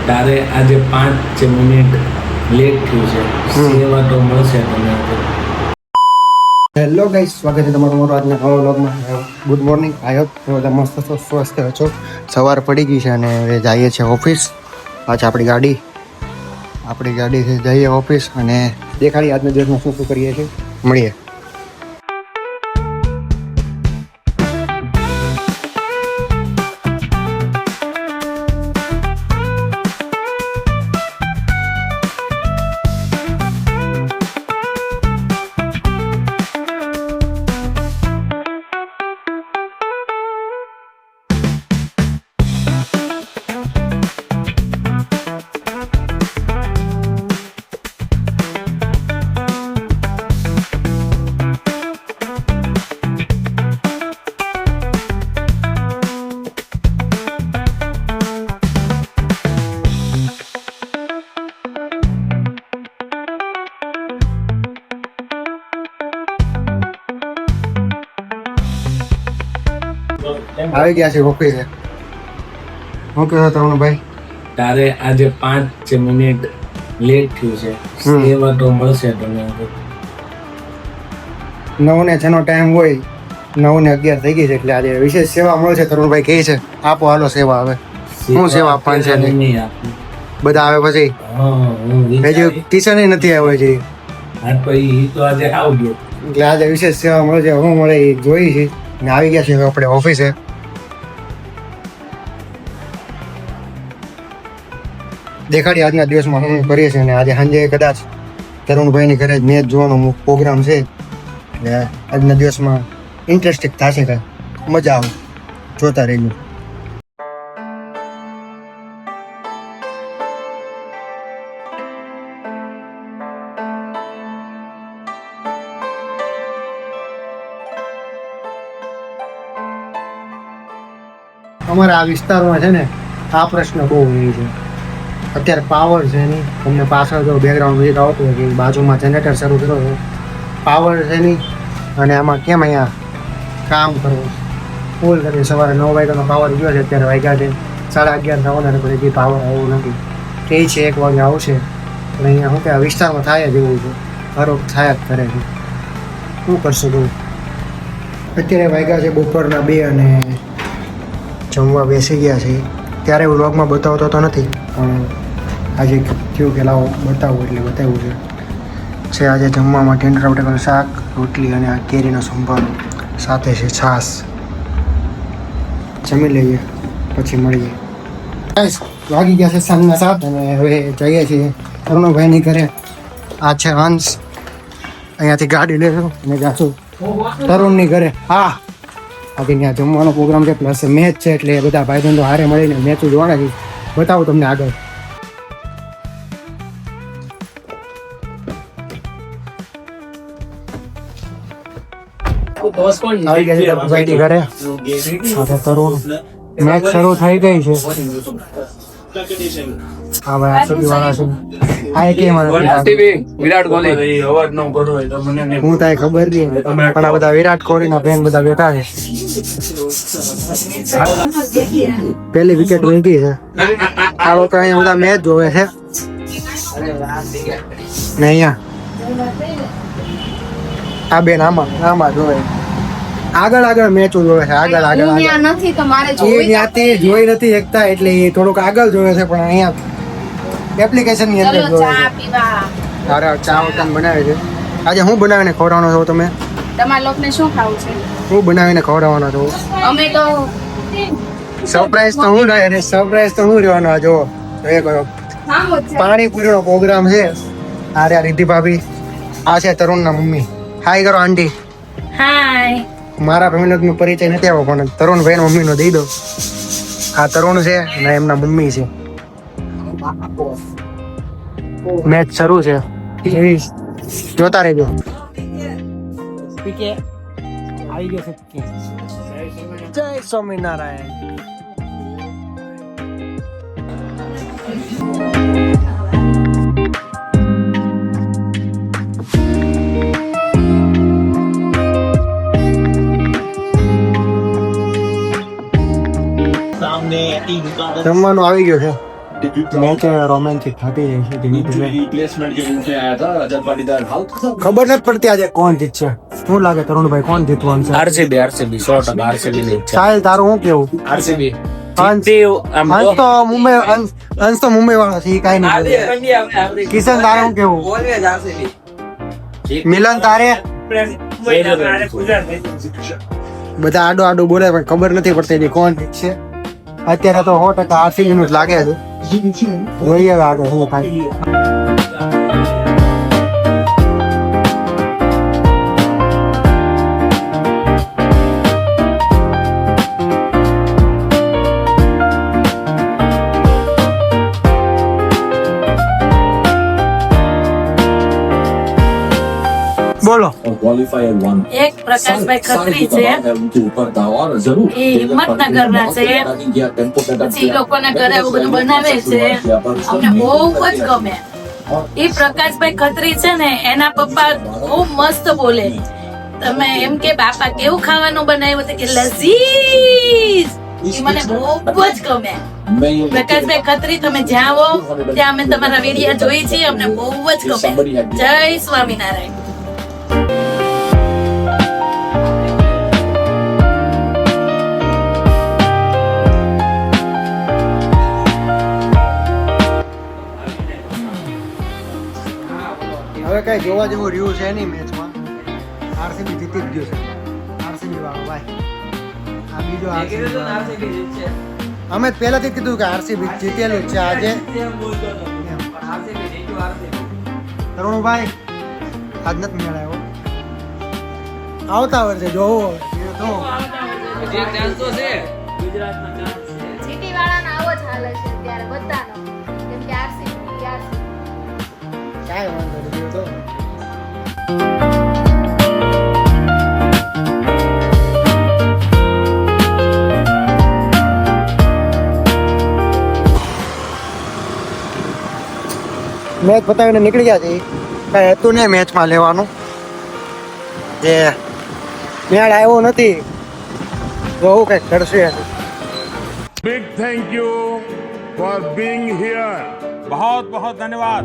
તારે આજે 5 minute late થયું છે, સેવા તો મળશે તમને. હેલો ગાઈસ, સ્વાગત છે તમારું મારો આજના નવા વ્લોગમાં. Good morning. આઈ હોપ બધા મસ્ત છો, સ્વસ્થ છો. સવાર પડી ગઈ છે અને હવે જઈએ છીએ ઓફિસ. પાછા આપણી ગાડીથી જઈએ ઓફિસ અને દેખાડીએ આજના દિવસમાં શું કરીએ છીએ. મળીએ. આવી ગયા છે ઓફિસે. શું કહો તમને ભાઈ? તારે આજે 5 મિનિટ લેટ થયું છે, સેવા તો મળશે તમને. 9 ને 6 નો ટાઈમ હોય, 9 ને 11 થઈ ગઈ છે એટલે આજે વિશેષ સેવા મળશે. તરુણભાઈ કહે છે આપો, હાલો સેવા. હવે શું સેવા આપવાની છે? નહીં આપું. બધા આવે પછી હજી કિશન નથી આવ્યો છે. હા તો ઈ તો આજે આવજો. એટલે આજે વિશેષ સેવા મળશે. શું મળે એ જોઈ છે ને આવી ગયા છે આપણે ઓફિસે. દેખાડી આજના દિવસમાં શું કરીએ છીએ. અને આજે સાંજે કદાચ તરુણભાઈની ઘરે જ મેચ જોવાનો પ્રોગ્રામ છે. એટલે આજના દિવસમાં ઇન્ટરેસ્ટિંગ થશે, કાંઈ મજા આવે, જોતા રહેજો. અમારા આ વિસ્તારમાં છે ને આ પ્રશ્ન બહુ હોય છે. અત્યારે પાવર છે નહીં. તમને પાછળ જો બેકગ્રાઉન્ડ મ્યુઝિક આવતું હોય કે બાજુમાં જનરેટર શરૂ કર્યો છે. પાવર છે નહીં અને આમાં કેમ અહીંયા કામ કરવું ફૂલ કરી. સવારે 9 વાગ્યાનો પાવર ગયો છે, અત્યારે વાગ્યા છે 11:30 થવાના, પછી હજી પાવર આવ્યો નથી. કહે છે 1 વાગે આવશે, પણ અહીંયા શું કે આ વિસ્તારમાં થાય જ એવું છે. હરોખ થાય જ કરે છે. શું કરશું તું? અત્યારે વાગ્યા છે બપોરના 2 અને જમવા બેસી ગયા છે. ત્યારે વ્લોગમાં બતાવતો તો નથી, પણ આજે થયું કે લાવો બતાવું એટલે બતાવ્યું છે. આજે જમવામાં ટેન્ડર બટેકાનું શાક, રોટલી અને આ કેરીનો સંભારો સાથે છે છાશ. જમી લઈએ પછી મળીએ. વાગી ગયા છે સાંજના 7 અને હવે જઈએ છીએ તરુણભાઈની ઘરે. આ છે હંસ. અહીંયાથી ગાડી લેશું અને જાશું તરુણની ઘરે. હા, આજે ત્યાં જમવાનો પ્રોગ્રામ છે, પ્લસ મેચ છે, એટલે બધા ભાઈબંધો હારે મળીને મેચ જોવાના છે. બતાવું તમને આગળ. આવી ગયા છે ભાઈની ઘરે. તરુણ મેચ શરૂ થઈ ગઈ છે. હા ભાઈ, આરસીબી વાળા છે. આ કેમ વિરાટ કોહલી અવાજ ન કરો હું તાય ખબર નહીં, પણ આ બધા વિરાટ કોહલીના ફેન બધા બેઠા છે. પહેલી વિકેટ વીંકી છે. આ લોકો અહીંયા બધા મેચ જોવે છે ને અહીંયા આ બેન આમાં જોવે. આગળ મેચો જોવે છે. આગળ ત્યાંથી જોઈ નથી એકતા, એટલે એ થોડુંક આગળ જોવે છે. પણ અહીંયા એપ્લિકેશન ની અંદર જોવે છે. સારા ચા વતન બનાવે છે. આજે હું બનાવીને ખવડાવવાનો છું તમે? તમારા લોકોને શું ખાવું છે? હું બનાવીને ખવડાવવાનો છું. અમે તો સરપ્રાઈઝ તો હું રહેવાનો. આ જો પાણીપુરીનો પ્રોગ્રામ છે. આ રિદ્ધિ ભાભી, આ છે તરુણના મમ્મી. હાય કરો આંટી. હાય. મારા ફેમિલીનો પરિચય નથી આવ્યો, પણ તરુણભાઈના મમ્મીનો દઈ દો. આ તરુણ છે અને એમના મમ્મી છે. મેચ શરૂ છે, જોતા રહેજો. આવી ગયો છે. જય સ્વામિનારાયણ. જમવાનું આવી ગયું છે. મેચ રોમેન્ટિક થતી રહી છે ધીમે ધીમે. रिप्लेसमेंट के रूप में आया था रजत पाटीदार हाल ખબર નથી પડતી આજે કોણ જીતશે. શું લાગે તરુણભાઈ, કોણ જીતવાનું છે? આરસીબી 100% આરસીબી ની ઈચ્છા. સાહેલ, તારું શું કેવું? આરસીબી અંશ તો મુંબઈ વાળો છે, ઈ કાંઈ નહીં બોલે. કિશન, તારે શું કેવું? મિલન, તારે? બધા આડો આડો બોલે પણ ખબર નથી પડતી એની કોણ જીતશે. અત્યારે તો 100% આરસીબી નું જ લાગે છે. જોઈએ હવે આગળ શું થાય. બોલો. क्वालिफायर 1 એક પ્રકાશભાઈ ખત્રી છે उनके ऊपर था और जरूर એ હિંમતનગરના છે. પછી ઈ લોકોના ઘરે આવું બધું બનાવે છે, અમને બહુ જ ગમે. એ પ્રકાશભાઈ ખત્રી છે ને, એના પપ્પા બહુ મસ્ત બોલે. તમે એમ કે બાપા કેવું ખાવાનું બનાવ્યું તો કે લઝીઝ. એ મને બહુ જ ગમે. પ્રકાશભાઈ ખત્રી, તમે જ્યાં હો ત્યાં અમે તમારા વિડીયો જોઈ છીએ, અમને બહુ જ ગમે. જય સ્વામિનારાયણ. હવે કઈ જોવા જેવું રહ્યું છે નહીં મેચમાં. આરસીબી જીતી જ ગયું છે. આરસીબી વાળો ભાઈ, આ બીજો RCB. અમે પહેલાથી કીધું કે આરસીબી જીતેલું જ છે આજે. તરુણભાઈ, આજ નથી મેળ આવ્યો. આવતા વર્ષે જોવો તો જીટી વાળાનો આવો જ હાલ છે ત્યારે બધાનો. કેમ કે આરસીબી કાંઈ વાંધો નહીં તો. મેચ પતાવીને નીકળી ગયા છે. કાંઈ હતું નહીં મેચમાં લેવાનું, જે મેળ આવ્યો નથી. જોવું કંઈક કરશે. Big thank you for being here. बहुत बहुत धन्यवाद.